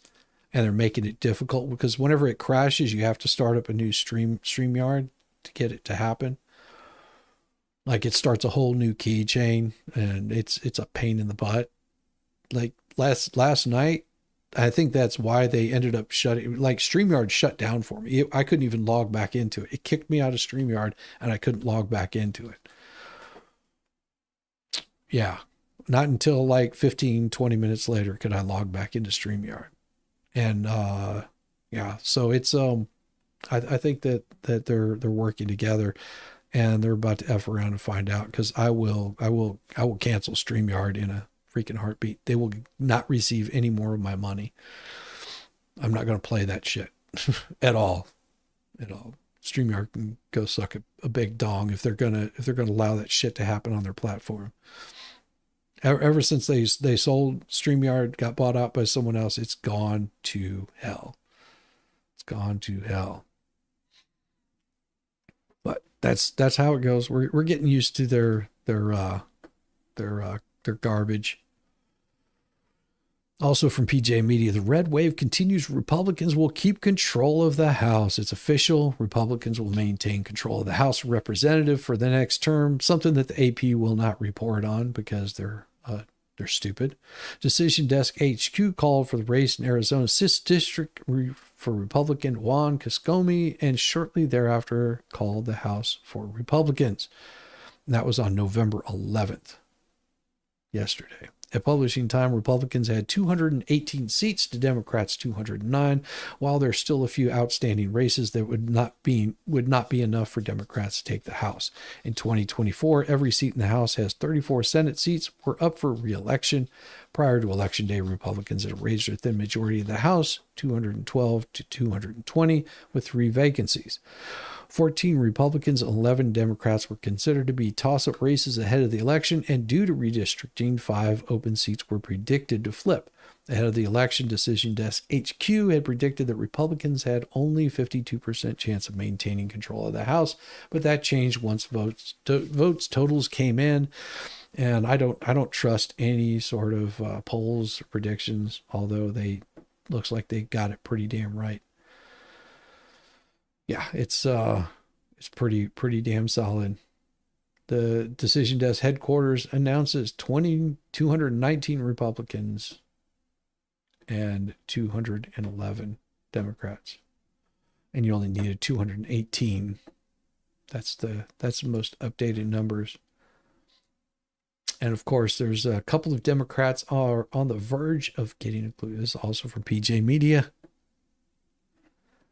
and they're making it difficult because whenever it crashes, you have to start up a new StreamYard to get it to happen. Like it starts a whole new keychain, and it's a pain in the butt. Like last night, I think that's why they ended up shutting. Like StreamYard shut down for me. I couldn't even log back into it. It kicked me out of StreamYard, and I couldn't log back into it. Yeah, not until like 15-20 minutes later could I log back into StreamYard. And yeah, so it's I think that they're working together. And they're about to F around and find out, because I will cancel StreamYard in a freaking heartbeat. They will not receive any more of my money. I'm not going to play that shit at all. StreamYard can go suck a big dong if they're gonna allow that shit to happen on their platform. Ever since they sold StreamYard, got bought out by someone else, it's gone to hell. It's gone to hell. But that's how it goes. We're getting used to their garbage. Also from PJ Media, the red wave continues. Republicans will keep control of the House. It's official. Republicans will maintain control of the House of Representatives for the next term, something that the AP will not report on because they're stupid. Decision Desk HQ called for the race in Arizona's 6th District for Republican Juan Cascomi, and shortly thereafter called the House for Republicans. And that was on November 11th, yesterday. At publishing time, Republicans had 218 seats to Democrats' 209, while there's still a few outstanding races that would not be enough for Democrats to take the House. In 2024, every seat in the House has 34 Senate seats were up for re-election. Prior to Election Day, Republicans had raised their thin majority in the House, 212 to 220, with 3 vacancies. 14 Republicans and 11 Democrats were considered to be toss-up races ahead of the election, and due to redistricting, 5 open seats were predicted to flip. Ahead of the election, Decision Desk HQ had predicted that Republicans had only 52% chance of maintaining control of the House, but that changed once votes totals came in. And I don't trust any sort of polls or predictions, although looks like they got it pretty damn right. Yeah, it's pretty damn solid. The Decision Desk headquarters announces 219 Republicans and 211 Democrats, and you only needed 218. That's the most updated numbers. And of course, there's a couple of Democrats are on the verge of getting included. This is also from PJ Media.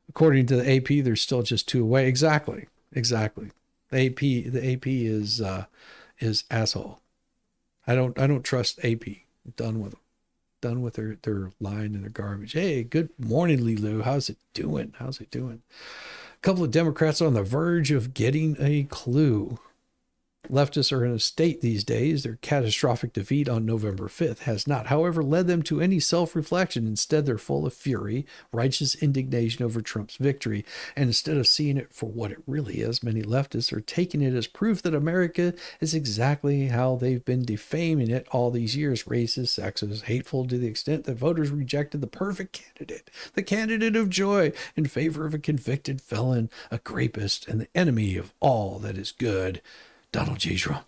According to the AP, there's still just 2 away. Exactly. The AP is asshole. I don't trust AP. I'm done with them. Done with their line and their garbage. Hey, good morning, Lilu. How's it doing? couple of Democrats on the verge of getting a clue. Leftists are in a state these days. Their catastrophic defeat on November 5th has not, however, led them to any self-reflection. Instead, they're full of fury, righteous indignation over Trump's victory. And instead of seeing it for what it really is, many leftists are taking it as proof that America is exactly how they've been defaming it all these years: racist, sexist, hateful, to the extent that voters rejected the perfect candidate, the candidate of joy, in favor of a convicted felon, a rapist, and the enemy of all that is good, Donald J. Trump.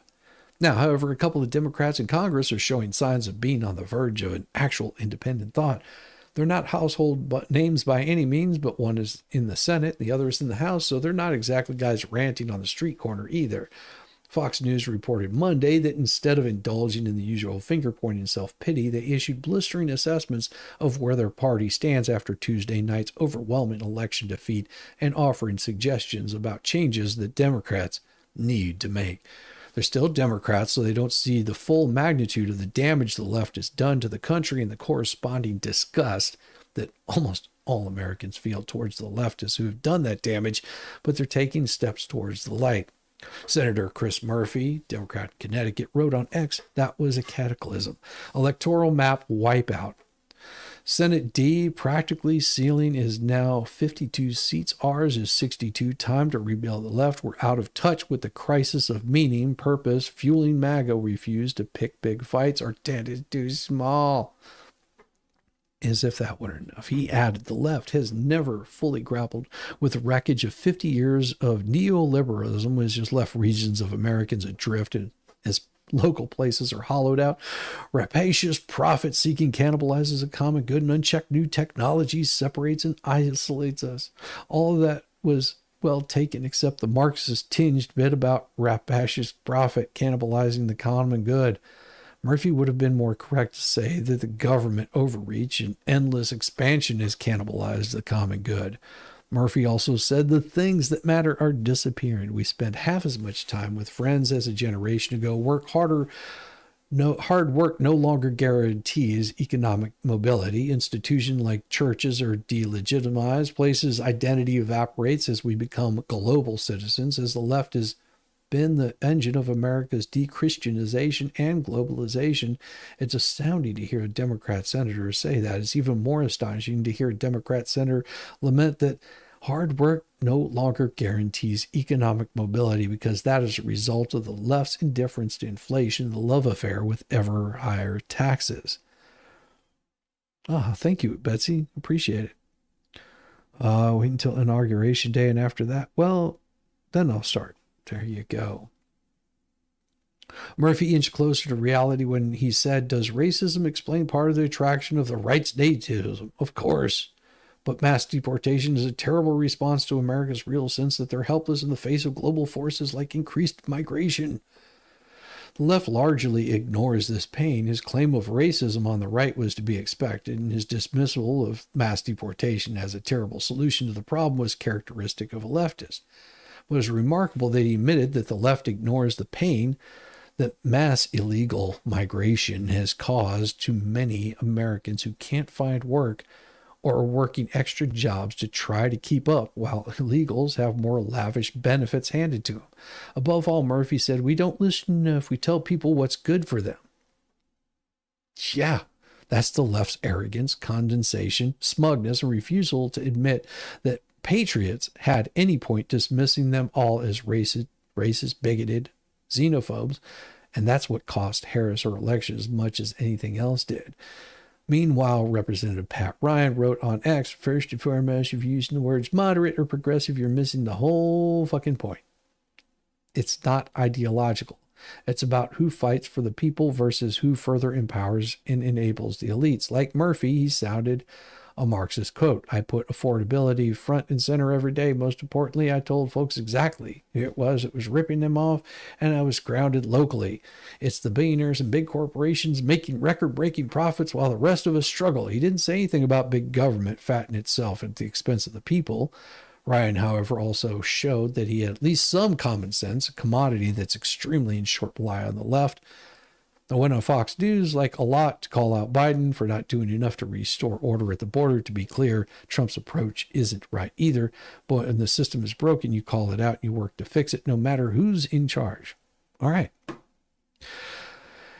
Now, however, a couple of Democrats in Congress are showing signs of being on the verge of an actual independent thought. They're not household names by any means, but one is in the Senate, the other is in the House, so they're not exactly guys ranting on the street corner either. Fox News reported Monday that instead of indulging in the usual finger-pointing self-pity, they issued blistering assessments of where their party stands after Tuesday night's overwhelming election defeat and offering suggestions about changes that Democrats need to make. They're still Democrats, so they don't see the full magnitude of the damage the left has done to the country and the corresponding disgust that almost all Americans feel towards the leftists who have done that damage, but they're taking steps towards the light. Senator Chris Murphy, Democrat in Connecticut, wrote on X, "That was a cataclysm. Electoral map wipeout. Senate D practically ceiling is now 52 seats. Ours is 62. Time to rebuild the left. We're out of touch with the crisis of meaning, purpose. Fueling MAGA refuse to pick big fights. Our tent is too small." As if that weren't enough, he added, "The left has never fully grappled with the wreckage of 50 years of neoliberalism, which has left regions of Americans adrift as local places are hollowed out. Rapacious profit-seeking cannibalizes a common good, and unchecked new technology separates and isolates us." All of that was well taken, except the Marxist-tinged bit about rapacious profit cannibalizing the common good. Murphy would have been more correct to say that the government overreach and endless expansion has cannibalized the common good. Murphy also said the things that matter are disappearing. We spend half as much time with friends as a generation ago. Work harder. Hard work no longer guarantees economic mobility. Institutions like churches are delegitimized. Places' identity evaporates as we become global citizens, as the left has been the engine of America's de-Christianization and globalization. It's astounding to hear a Democrat senator say that. It's even more astonishing to hear a Democrat senator lament that hard work no longer guarantees economic mobility, because that is a result of the left's indifference to inflation, the love affair with ever higher taxes. Thank you, Betsy. Appreciate it. Wait until Inauguration Day, and after that, well, then I'll start. There you go. Murphy inched closer to reality when he said, "Does racism explain part of the attraction of the right's nativism? Of course. But mass deportation is a terrible response to America's real sense that they're helpless in the face of global forces like increased migration." The left largely ignores this pain. His claim of racism on the right was to be expected, and his dismissal of mass deportation as a terrible solution to the problem was characteristic of a leftist. It was remarkable that he admitted that the left ignores the pain that mass illegal migration has caused to many Americans who can't find work or are working extra jobs to try to keep up, while illegals have more lavish benefits handed to them. Above all, Murphy said, "We don't listen if we tell people what's good for them." Yeah, that's the left's arrogance, condensation, smugness, and refusal to admit that patriots had any point dismissing them all as racist, bigoted, xenophobes, and that's what cost Harris her election as much as anything else did. Meanwhile, Representative Pat Ryan wrote on X, "First and foremost, if you're using the words moderate or progressive, you're missing the whole fucking point. It's not ideological. It's about who fights for the people versus who further empowers and enables the elites." Like Murphy, he sounded a Marxist quote. "I put affordability front and center every day. Most importantly, I told folks exactly who it was ripping them off, and I was grounded locally. It's the billionaires and big corporations making record-breaking profits while the rest of us struggle." He didn't say anything about big government fattening itself at the expense of the people. Ryan, however, also showed that he had at least some common sense, a commodity that's extremely in short supply on the left. I went on Fox News like a lot to call out Biden for not doing enough to restore order at the border. To be clear, Trump's approach isn't right either. But when the system is broken, you call it out and you work to fix it, no matter who's in charge. All right.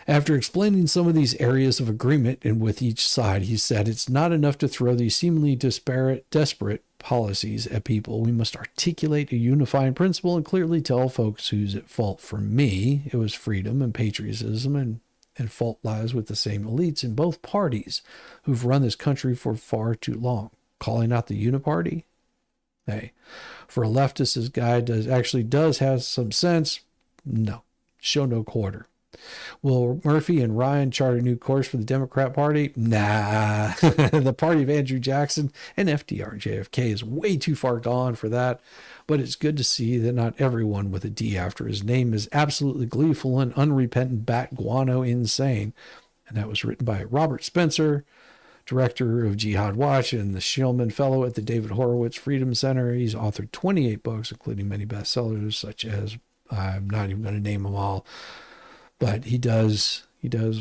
After explaining some of these areas of agreement and with each side, he said it's not enough to throw these seemingly desperate policies at people. We must articulate a unifying principle and clearly tell folks who's at fault. For me, it was freedom and patriotism, and fault lies with the same elites in both parties who've run this country for far too long. Calling out the uniparty? Hey, for a leftist, this guy does have some sense. No, show no quarter. Will Murphy and Ryan chart a new course for the Democrat Party? Nah. The party of Andrew Jackson and FDR and JFK is way too far gone for that. But it's good to see that not everyone with a D after his name is absolutely gleeful and unrepentant bat guano insane. And that was written by Robert Spencer, director of Jihad Watch and the Shillman Fellow at the David Horowitz Freedom Center. He's authored 28 books, including many bestsellers, such as, I'm not even going to name them all, but he does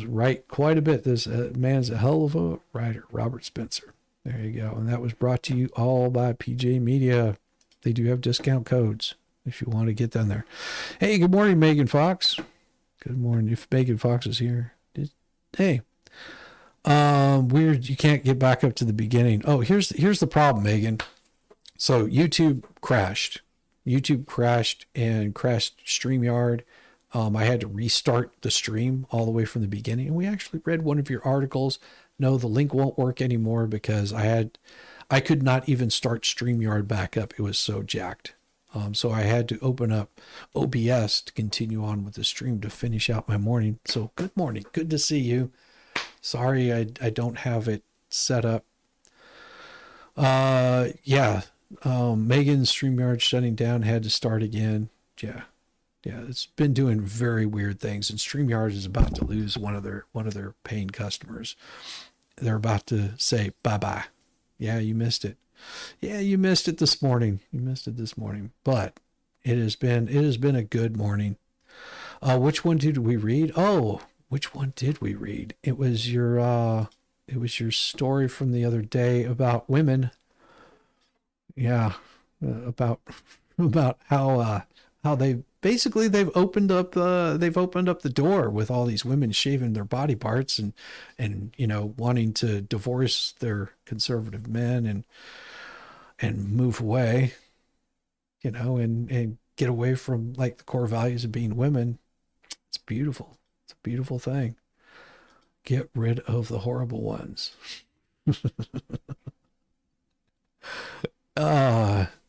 write quite a bit. This man's a hell of a writer, Robert Spencer. There you go. And that was brought to you all by PJ Media. They do have discount codes if you want to get them there. Hey, good morning, Megan Fox. Good morning. If Megan Fox is here. Hey. Weird you can't get back up to the beginning. Oh, here's the problem, Megan. So YouTube crashed. And crashed StreamYard. I had to restart the stream all the way from the beginning. And we actually read one of your articles. No, the link won't work anymore because I could not even start StreamYard back up. It was so jacked. So I had to open up OBS to continue on with the stream to finish out my morning. So good morning. Good to see you. Sorry, I don't have it set up. Yeah. Megan's StreamYard shutting down, had to start again. Yeah, it's been doing very weird things, and StreamYard is about to lose one of their paying customers. They're about to say bye-bye. Yeah, you missed it. Yeah, you missed it this morning. But it has been a good morning. Which one did we read? Oh, which one did we read? It was your story from the other day about women. Yeah, about how they've opened up the door with all these women shaving their body parts and wanting to divorce their conservative men and move away, and get away from like the core values of being women. It's beautiful. It's a beautiful thing. Get rid of the horrible ones.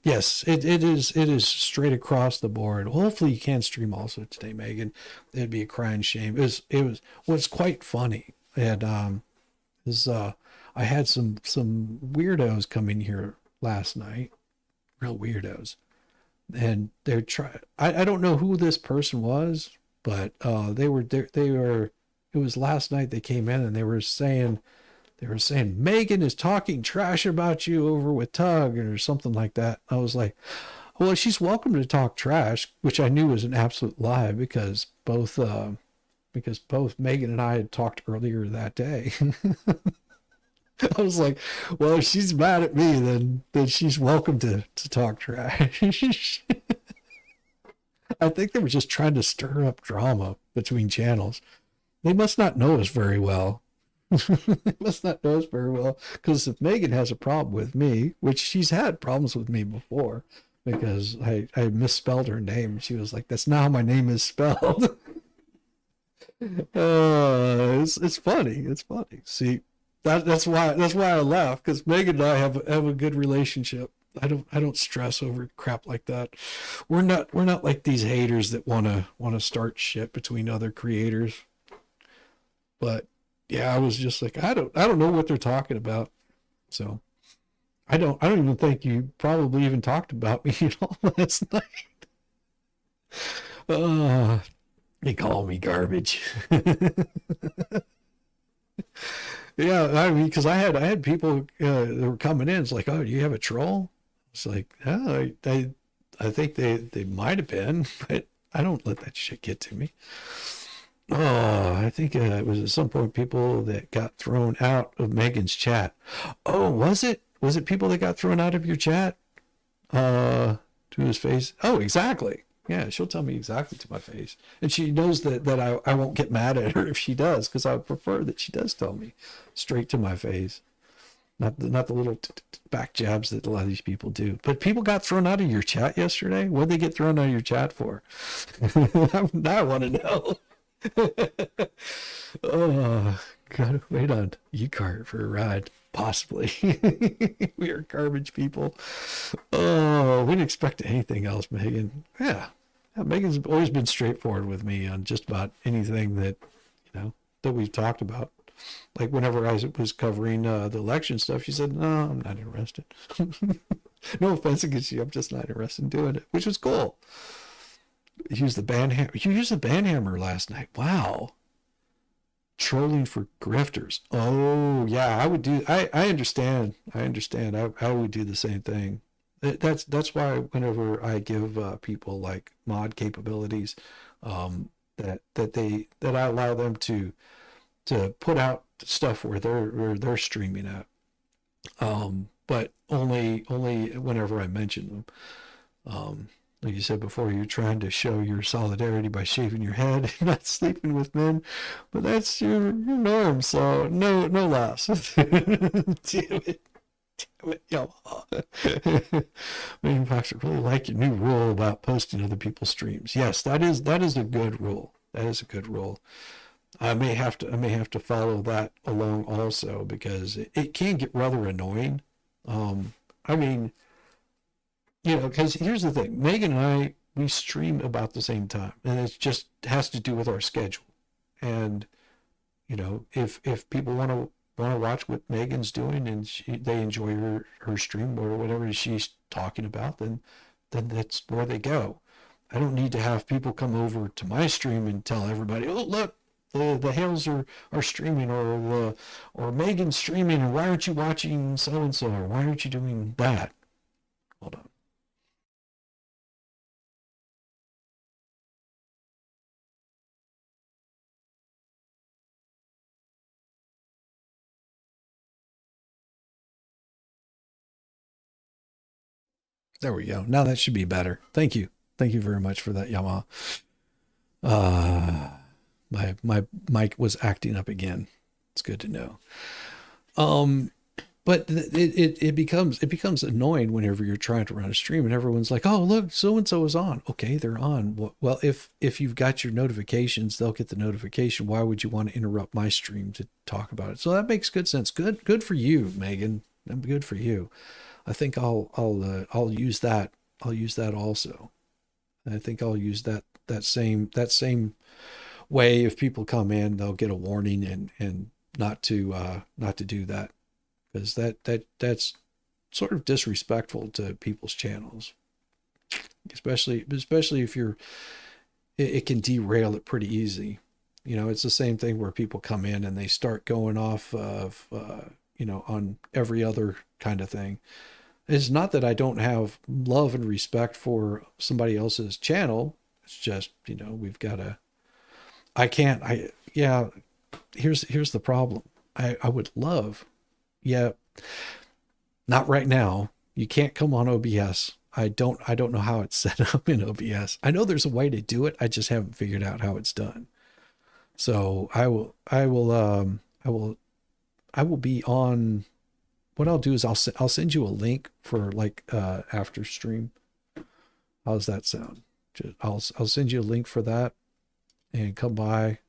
Yes, it is straight across the board. Hopefully you can stream also today, Megan. It'd be a crying shame. It was quite funny. I had some weirdos come in here last night, real weirdos, and they're I don't know who this person was, but they were it was last night they came in and they were saying Megan is talking trash about you over with Tug or something like that. I was like, well, she's welcome to talk trash, which I knew was an absolute lie because both Megan and I had talked earlier that day. I was like, well, if she's mad at me, then she's welcome to talk trash. I think they were just trying to stir up drama between channels. They must not know us very well. They must not know us very well, because if Megan has a problem with me, which she's had problems with me before, because I misspelled her name. She was like, "That's not how my name is spelled." It's funny. It's funny. See, that's why I laugh, because Megan and I have a good relationship. I don't stress over crap like that. We're not like these haters that want to start shit between other creators. But yeah, I was just like, I don't know what they're talking about. So I don't even think you probably even talked about me at all last night. They call me garbage. Yeah, I mean, because I had people that were coming in. It's like, oh, do you have a troll? It's like, oh, I think they might have been, but I don't let that shit get to me. Oh, I think it was at some point people that got thrown out of Megan's chat. Oh, was it? Was it people that got thrown out of your chat? To his face. Oh, exactly. Yeah, she'll tell me exactly to my face, and she knows that I won't get mad at her if she does, because I prefer that she does tell me straight to my face, not the little back jabs that a lot of these people do. But people got thrown out of your chat yesterday. What did they get thrown out of your chat for? Now I want to know. Oh, gotta wait on U-Cart for a ride. Possibly. We are garbage people. Oh, we didn't expect anything else, Megan. Yeah. Yeah, Megan's always been straightforward with me on just about anything that, that we've talked about. Like whenever I was covering the election stuff, she said, "No, I'm not interested." No offense against you, I'm just not interested in doing it, which was cool. You used the band hammer. You used the band hammer last night. Wow. Trolling for grifters. Oh yeah, I would do. I understand. I understand. I would do the same thing. That's why whenever I give people like mod capabilities, that I allow them to put out stuff where they're streaming at. But only whenever I mention them. Like you said before, you're trying to show your solidarity by shaving your head and not sleeping with men, but that's your norm. So no less. Damn it. Damn it, Yamaha. Manufacturer really like your new rule about posting other people's streams. Yes, that is a good rule. That is a good rule. I may have to follow that along also, because it can get rather annoying. I mean, because here's the thing, Megan and I, we stream about the same time, and it just has to do with our schedule. And if people want to watch what Megan's doing, and they enjoy her stream or whatever she's talking about, then that's where they go. I don't need to have people come over to my stream and tell everybody, "Oh, look, the Hales are streaming, or Megan's streaming, and why aren't you watching so and so, or why aren't you doing that?" Hold on. There we go. Now that should be better. Thank you. Thank you very much for that, Yamaha. Uh, my mic was acting up again. It's good to know. Um, but it becomes annoying whenever you're trying to run a stream and everyone's like, "Oh, look, so and so is on." Okay, they're on. Well, if you've got your notifications, they'll get the notification. Why would you want to interrupt my stream to talk about it? So that makes good sense. Good for you, Megan. Good for you. I think I'll use that. I'll use that also. And I think I'll use that same way. If people come in, they'll get a warning, and not to do that, because that's sort of disrespectful to people's channels, especially if it can derail it pretty easy. It's the same thing where people come in and they start going off of on every other kind of thing. It's not that I don't have love and respect for somebody else's channel. It's just, we've got to, I can't, yeah, here's the problem. I would love, yeah, not right now. You can't come on OBS. I don't know how it's set up in OBS. I know there's a way to do it. I just haven't figured out how it's done. So I will be on. What I'll do is I'll send you a link for like after stream. How's that sound? I'll send you a link for that, and come by.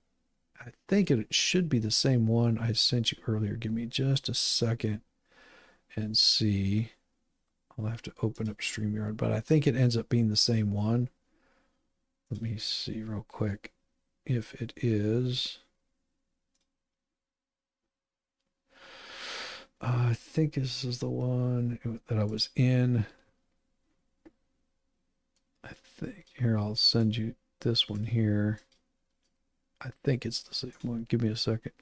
I think it should be the same one I sent you earlier. Give me just a second and see. I'll have to open up StreamYard, but I think it ends up being the same one. Let me see real quick if it is. I think this is the one that I was in. I think here, I'll send you this one here. I think it's the same one. Give me a second.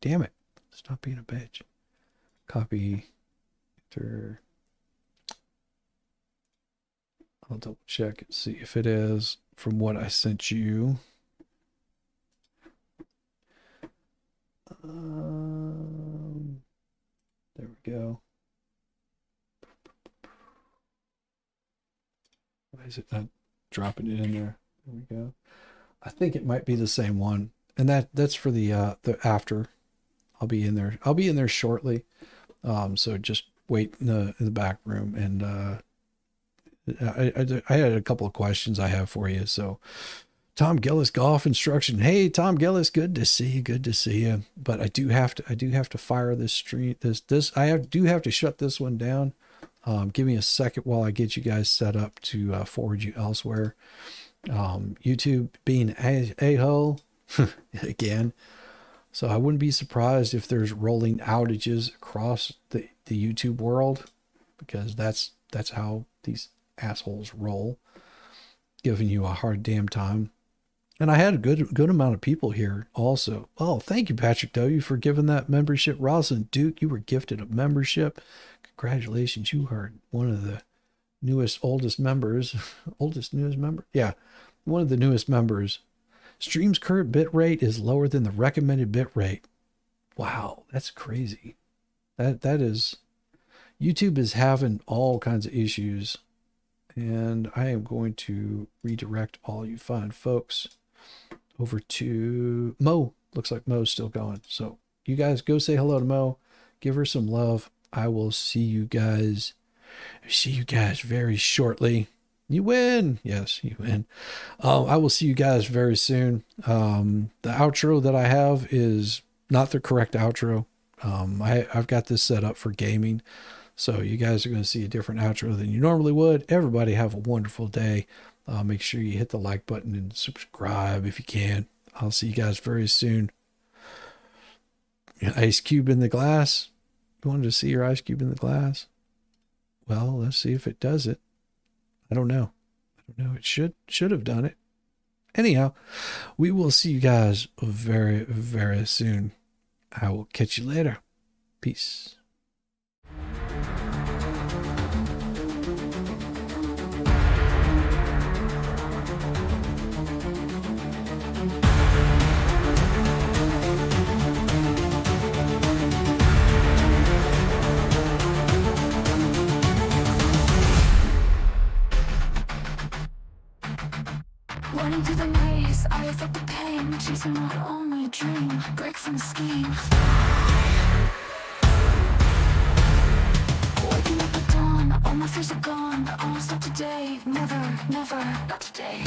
Damn it. Stop being a bitch. Copy. Enter. I'll double check and see if it is from what I sent you. There we go. Why is it not dropping it in there? There we go. I think it might be the same one, and that's for the after. I'll be in there. I'll be in there shortly. So just wait in the back room, and I had a couple of questions I have for you. So Tom Gillis golf instruction. Hey Tom Gillis, good to see you. Good to see you. But I do have to fire this stream. I do have to shut this one down. Give me a second while I get you guys set up to forward you elsewhere. YouTube being a-hole again. So I wouldn't be surprised if there's rolling outages across the YouTube world, because that's how these assholes roll, giving you a hard damn time. And I had a good amount of people here also. Oh, thank you, Patrick W., for giving that membership. Rosalind Duke, you were gifted a membership. Congratulations, you are one of the newest, oldest members. Newest member? Yeah, one of the newest members. Stream's current bit rate is lower than the recommended bit rate. Wow, that's crazy. That is... YouTube is having all kinds of issues. And I am going to redirect all you fine folks over to Mo. Looks like Mo's still going. So you guys go say hello to Mo. Give her some love. I will see you guys very shortly. You win. Yes, you win. I will see you guys very soon. The outro that I have is not the correct outro. I've got this set up for gaming. So you guys are going to see a different outro than you normally would. Everybody have a wonderful day. Make sure you hit the like button and subscribe if you can. I'll see you guys very soon. Ice cube in the glass. You wanted to see your ice cube in the glass? Well, let's see if it does it. I don't know. It should have done it. Anyhow, we will see you guys very, very soon. I will catch you later. Peace. Running through the maze, I felt the pain, chasing what only a dream, break from the scheme. Waking up at dawn, all my fears are gone, I won't stop today, never, never, not today.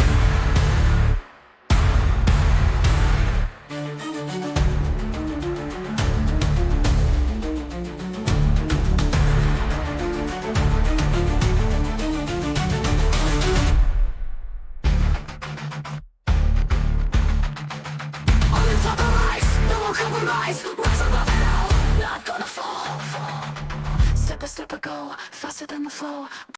Compromise, rise above it all, not gonna fall. Step by step I go, faster than the flow.